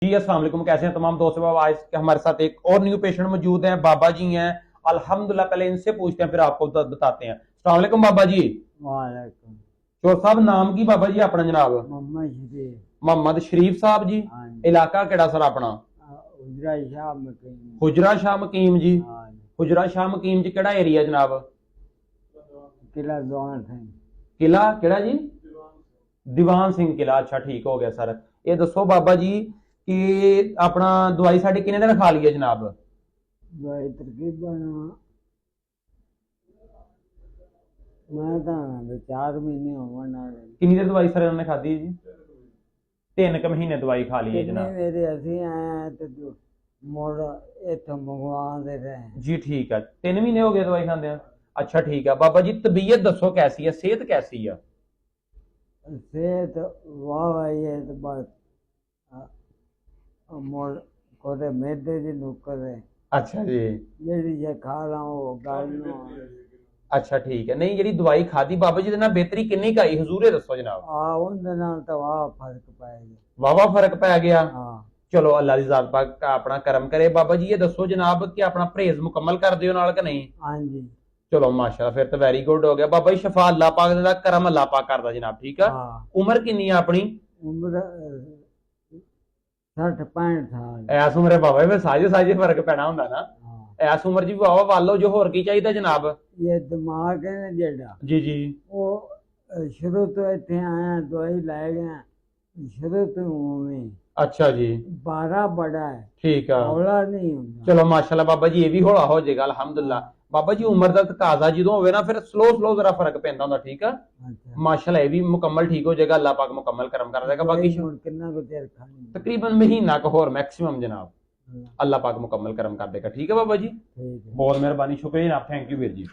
जी अस्सलाम वालेकुम, कैसे हैं तमाम दोस्तों। आज हमारे साथ एक और न्यू पेशेंट मौजूद हैं, बाबा जी हैं अल्हम्दुलिल्लाह। पहले इनसे पूछते हैं फिर आपको बताते हैं। अस्सलाम वालेकुम बाबा जी। वालेकुम। चोर साहब नाम की बाबा जी अपना जनाब? मोहम्मद शरीफ। मोहम्मद शरीफ साहब जी। हाँ जी। इलाका केड़ा सर अपना? उजरा शाह मकीन। हुजरा शाह मकीम जी। हाँ जी। हुजरा शाह मकीम जी केड़ा एरिया जनाब? किला दौन सिंह। किला केड़ा जी? दीवान सिंह किला। अच्छा ठीक हो गया सर। ये दसो बाबा जी कि अपना दवाई साड़ी किन्ने दिन खा ली है जनाब? दवाई तकरीबन मैं तो 4 महीने होने वाले। किन्नी देर दवाई सर इन्होंने खाधी है जी? 3 महीने दवाई खा ली है जनाब। मेरे असी आए तो मोड़ इतों मंगवा दे रहे जी ठीक है, 3 महीने हो गए दवाई खाते हैं। अच्छा ठीक है बाबा जी, तबीयत दसो कैसी है, सेहत कैसी है? सेहत वाह आई है तो बस मोड़ कोरे मैदे की नुक्कर है। अच्छा जी। जेड़ी जे खा रहा हूँ वो गल अच्छा ठीक है, नहीं जी दवाई खाधी बाबा जी ना बेहतरी किन्नी का आई हजूरे दसो जनाब। उनके नाल तो वाह फर्क पाएगा। वावा फर्क पै गया। हाँ चलो अल्लाह की जात पाक का अपना करम करे। बाबा जी ये दसो जनाब कि अपना परहेज मुकम्मल कर दियो नाल कि नहीं? हाँ जी। चलो माशाल्लाह, फिर तो वेरी गुड हो गया बाबा जी। शफा अल्लाह पाक दा करम अल्लाह पाक करदा जनाब। ठीक है। हाँ उम्र किन्नी है अपनी? उम्र 60-65 साल। ऐस उम्रे बाबा जी साजे साजे फर्क पैना हुंदा ना। हाँ ऐस उम्र जी वावा वालो जो होर की चाहिए जनाब? ये दिमाग है ना जेड़ा जी जी। वो शुरू तो इतने आया दवाई लै गया शुरू तो उਵੇਂ अच्छा जी 12 बड़ा है ठीक है। हौला नहीं होता। चलो माशाल्लाह बाबा जी ये भी हौला हो जाएगा अल्हम्दुलिल्लाह। बाबा जी उम्र का तकाजा जो होवे ना फिर स्लो स्लो जरा फर्क पैंदा हुंदा। ठीक है। अच्छा माशाल्लाह ये भी मुकम्मल ठीक हो जाएगा, अल्लाह पाक मुकम्मल करम कर देगा। बाकी दवाई मुड़ कितना को देर खानी तकरीबन महीना का होर मैक्सिमम जनाब, है? अल्लाह पाक मुकम्मल करम कर देगा। ठीक है बाबा जी, ठीक है। बहुत मेहरबानी, शुक्रिया जनाब, थैंक यू वीर जी।